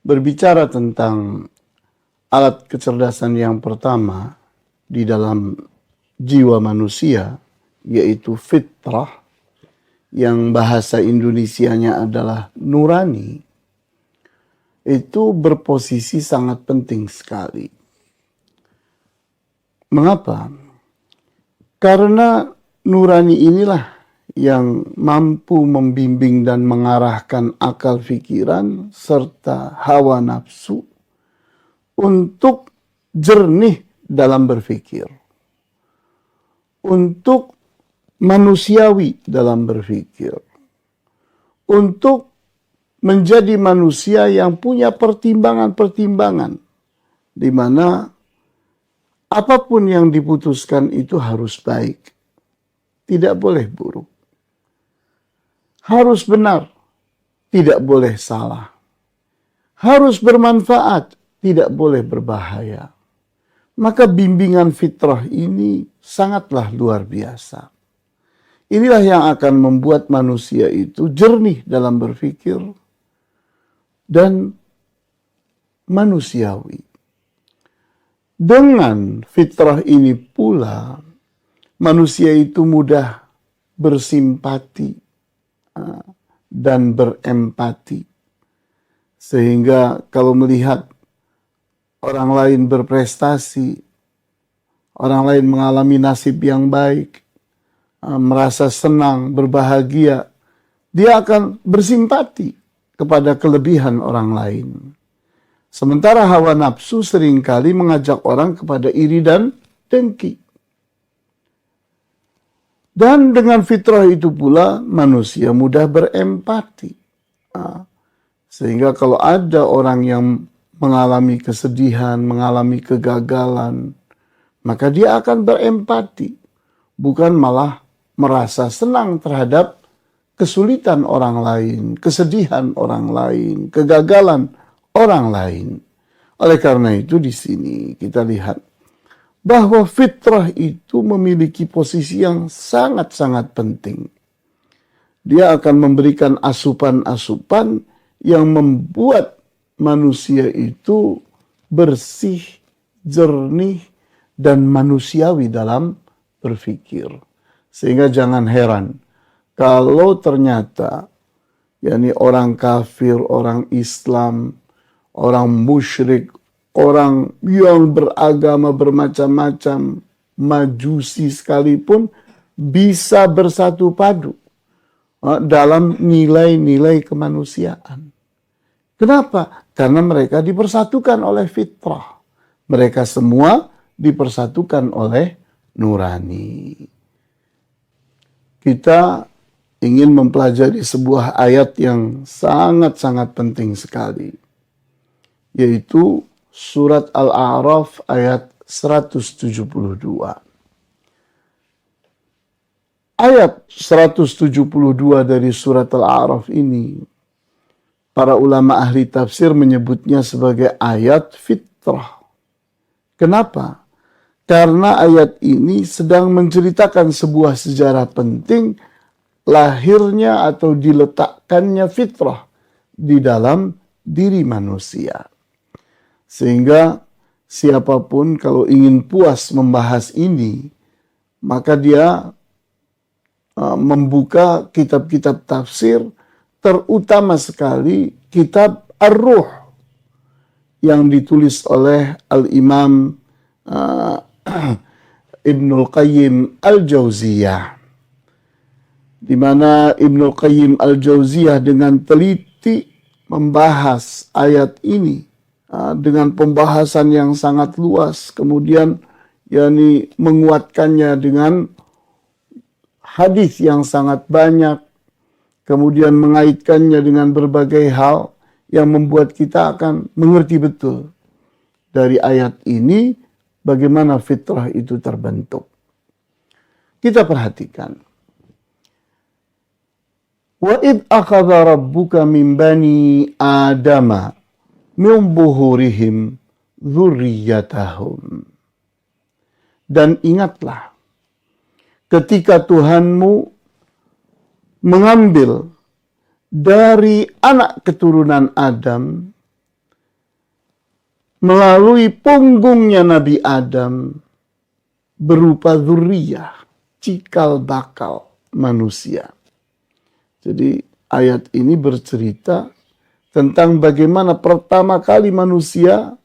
berbicara tentang alat kecerdasan yang pertama di dalam jiwa manusia, yaitu fitrah, yang bahasa Indonesianya adalah nurani, itu berposisi sangat penting sekali. Mengapa? Karena nurani inilah yang mampu membimbing dan mengarahkan akal pikiran serta hawa nafsu untuk jernih dalam berpikir, untuk manusiawi dalam berpikir, untuk menjadi manusia yang punya pertimbangan-pertimbangan, di mana apapun yang diputuskan itu harus baik, tidak boleh buruk. Harus benar, tidak boleh salah. Harus bermanfaat, tidak boleh berbahaya. Maka bimbingan fitrah ini sangatlah luar biasa. Inilah yang akan membuat manusia itu jernih dalam berpikir dan manusiawi. Dengan fitrah ini pula, manusia itu mudah bersimpati dan berempati. Sehingga kalau melihat orang lain berprestasi, orang lain mengalami nasib yang baik, merasa senang, berbahagia, dia akan bersimpati kepada kelebihan orang lain. Sementara hawa nafsu seringkali mengajak orang kepada iri dan dengki. Dan dengan fitrah itu pula manusia mudah berempati. Sehingga kalau ada orang yang mengalami kesedihan, mengalami kegagalan, maka dia akan berempati. Bukan malah merasa senang terhadap kesulitan orang lain, kesedihan orang lain, kegagalan orang lain. Oleh karena itu di sini kita lihat bahwa fitrah itu memiliki posisi yang sangat-sangat penting. Dia akan memberikan asupan-asupan yang membuat manusia itu bersih, jernih, dan manusiawi dalam berpikir. Sehingga jangan heran kalau ternyata orang kafir, orang Islam, orang musyrik, orang yang beragama bermacam-macam, majusi sekalipun bisa bersatu padu dalam nilai-nilai kemanusiaan. Kenapa? Karena mereka dipersatukan oleh fitrah. Mereka semua dipersatukan oleh nurani. Kita ingin mempelajari sebuah ayat yang sangat-sangat penting sekali, yaitu surat Al-A'raf ayat 172. Ayat 172 dari surat Al-A'raf ini, para ulama ahli tafsir menyebutnya sebagai ayat fitrah. Kenapa? Karena ayat ini sedang menceritakan sebuah sejarah penting lahirnya atau diletakkannya fitrah di dalam diri manusia. Sehingga siapapun kalau ingin puas membahas ini, maka dia membuka kitab-kitab tafsir, terutama sekali kitab Ar-Ruh yang ditulis oleh Al-Imam Ibnul Qayyim Al-Jauziyah, di mana Ibnul Qayyim Al-Jauziyah dengan teliti membahas ayat ini dengan pembahasan yang sangat luas, kemudian menguatkannya dengan hadis yang sangat banyak, kemudian mengaitkannya dengan berbagai hal yang membuat kita akan mengerti betul dari ayat ini bagaimana fitrah itu terbentuk. Kita perhatikan. Wa id akhadha rabbuka min bani Adama min buhurihim dzurriyyatahum. Dan ingatlah ketika Tuhanmu mengambil dari anak keturunan Adam melalui punggungnya Nabi Adam berupa dzurriyyah, cikal bakal manusia. Jadi ayat ini bercerita tentang bagaimana pertama kali manusia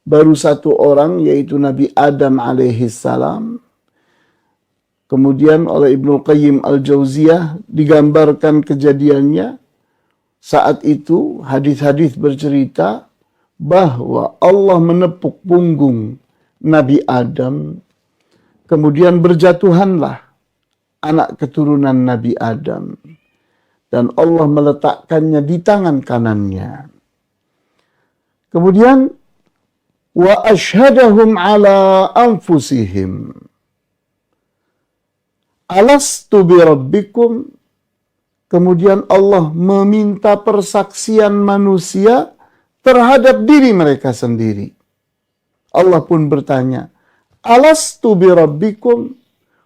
baru satu orang, yaitu Nabi Adam alaihissalam. Kemudian oleh Ibnu Qayyim al-Jauziyah digambarkan kejadiannya. Saat itu hadis-hadis bercerita bahwa Allah menepuk punggung Nabi Adam. Kemudian berjatuhanlah anak keturunan Nabi Adam. Dan Allah meletakkannya di tangan kanannya. Kemudian wa ashhadahum ala anfusihim alastu bi rabbikum. Kemudian Allah meminta persaksian manusia terhadap diri mereka sendiri. Allah pun bertanya, alastu bi rabbikum,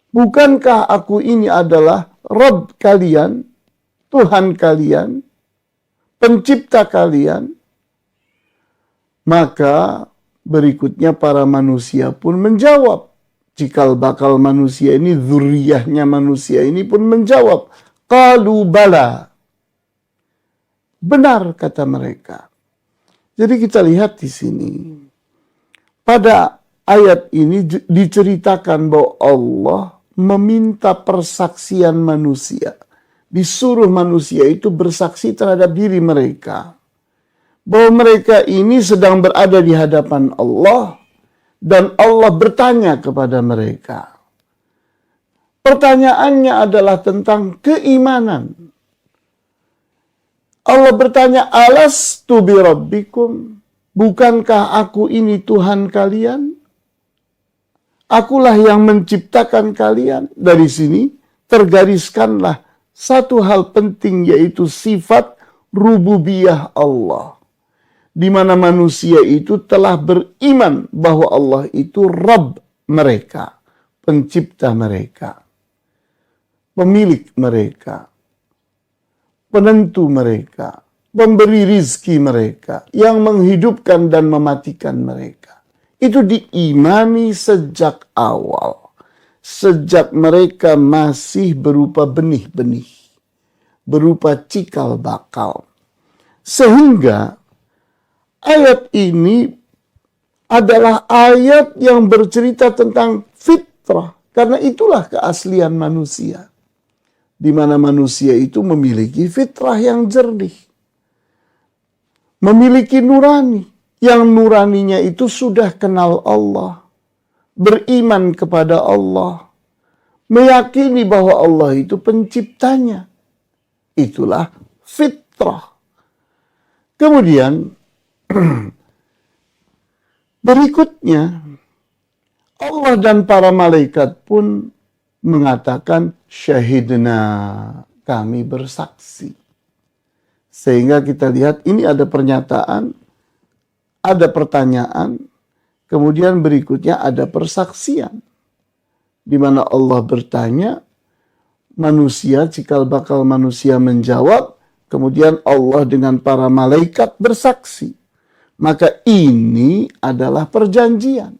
bukankah aku ini adalah Rabb kalian, Tuhan kalian, pencipta kalian? Maka berikutnya para manusia pun menjawab. Cikal bakal manusia ini, dzurriyyahnya manusia ini pun menjawab. Qalu bala. Benar kata mereka. Jadi kita lihat di sini. Pada ayat ini diceritakan bahwa Allah meminta persaksian manusia. Disuruh manusia itu bersaksi terhadap diri mereka. Bahwa mereka ini sedang berada di hadapan Allah. Dan Allah bertanya kepada mereka. Pertanyaannya adalah tentang keimanan. Allah bertanya, alastu bi rabbikum, bukankah aku ini Tuhan kalian? Akulah yang menciptakan kalian. Dari sini tergariskanlah satu hal penting, yaitu sifat rububiyah Allah. Di mana manusia itu telah beriman bahwa Allah itu Rabb mereka, pencipta mereka, pemilik mereka, penentu mereka, pemberi rizki mereka, yang menghidupkan dan mematikan mereka. Itu diimani sejak awal, sejak mereka masih berupa benih-benih, berupa cikal bakal. Sehingga ayat ini adalah ayat yang bercerita tentang fitrah. Karena itulah keaslian manusia. Di mana manusia itu memiliki fitrah yang jernih. Memiliki nurani. Yang nuraninya itu sudah kenal Allah. Beriman kepada Allah. Meyakini bahwa Allah itu penciptanya. Itulah fitrah. Kemudian berikutnya, Allah dan para malaikat pun mengatakan syahidna, kami bersaksi. Sehingga kita lihat ini ada pernyataan, ada pertanyaan, kemudian berikutnya ada persaksian. Di mana Allah bertanya, manusia, cikal bakal manusia menjawab, kemudian Allah dengan para malaikat bersaksi. Maka ini adalah perjanjian.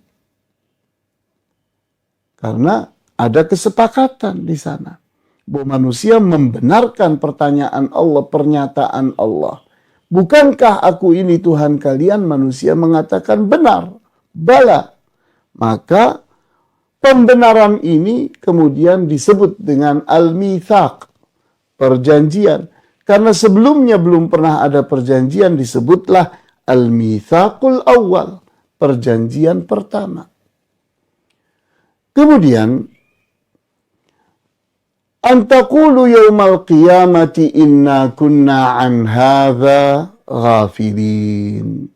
Karena ada kesepakatan di sana. Bahwa manusia membenarkan pertanyaan Allah, pernyataan Allah. Bukankah aku ini Tuhan kalian? Manusia mengatakan benar. Bala. Maka pembenaran ini kemudian disebut dengan al-mitsaq. Perjanjian. Karena sebelumnya belum pernah ada perjanjian, disebutlah al-mitsaqul awal, perjanjian pertama. Kemudian, antaqulu yaumal qiyamati inna kunna an hadza ghafilin.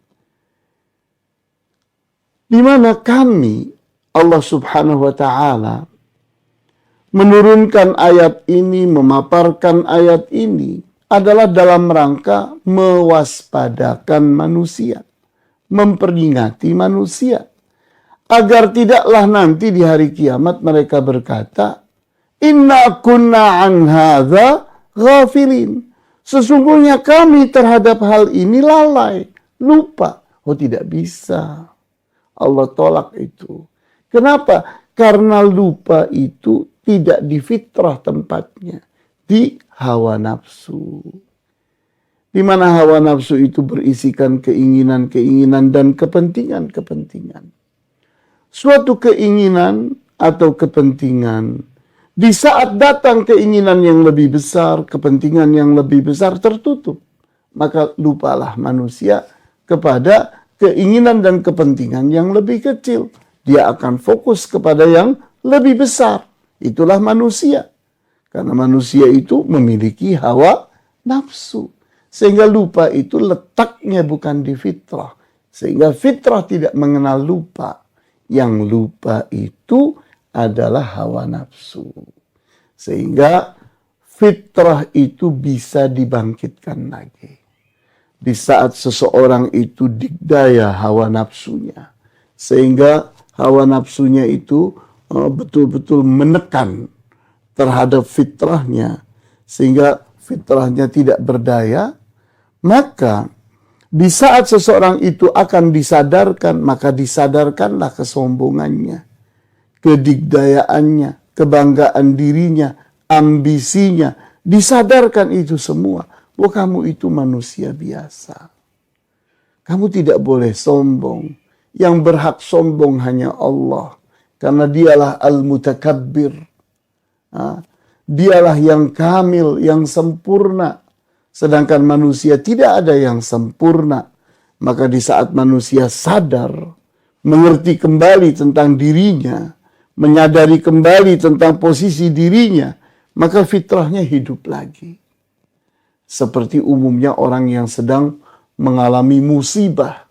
Di mana kami, Allah Subhanahu wa taala, menurunkan ayat ini, memaparkan ayat ini, adalah dalam rangka mewaspadakan manusia, memperingati manusia, agar tidaklah nanti di hari kiamat mereka berkata, inna kunna an hadza ghafilin. Sesungguhnya kami terhadap hal ini lalai, lupa. Oh, tidak bisa. Allah tolak itu. Kenapa? Karena lupa itu tidak di fitrah tempatnya, di hawa nafsu. Di mana hawa nafsu itu berisikan keinginan-keinginan dan kepentingan-kepentingan. Suatu keinginan atau kepentingan, di saat datang keinginan yang lebih besar, kepentingan yang lebih besar tertutup. Maka lupalah manusia kepada keinginan dan kepentingan yang lebih kecil. Dia akan fokus kepada yang lebih besar. Itulah manusia. Karena manusia itu memiliki hawa nafsu. Sehingga lupa itu letaknya bukan di fitrah. Sehingga fitrah tidak mengenal lupa. Yang lupa itu adalah hawa nafsu. Sehingga fitrah itu bisa dibangkitkan lagi. Di saat seseorang itu dikdaya hawa nafsunya. Sehingga hawa nafsunya itu betul-betul menekan terhadap fitrahnya. Sehingga fitrahnya tidak berdaya. Maka di saat seseorang itu akan disadarkan, maka disadarkanlah kesombongannya, kedikdayaannya, kebanggaan dirinya, ambisinya. Disadarkan itu semua. Oh, kamu itu manusia biasa. Kamu tidak boleh sombong. Yang berhak sombong hanya Allah. Karena dialah al-mutakabbir. Dialah yang kamil, yang sempurna. Sedangkan manusia tidak ada yang sempurna. Maka di saat manusia sadar, mengerti kembali tentang dirinya, menyadari kembali tentang posisi dirinya, maka fitrahnya hidup lagi. Seperti umumnya orang yang sedang mengalami musibah,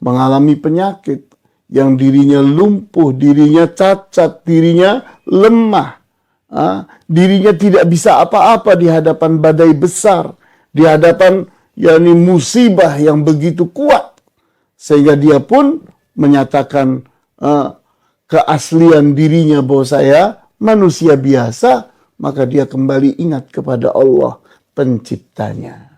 mengalami penyakit, yang dirinya lumpuh, dirinya cacat, dirinya lemah, dirinya tidak bisa apa-apa di hadapan badai besar, di hadapan musibah yang begitu kuat, sehingga dia pun menyatakan keaslian dirinya bahwa saya manusia biasa, maka dia kembali ingat kepada Allah penciptanya.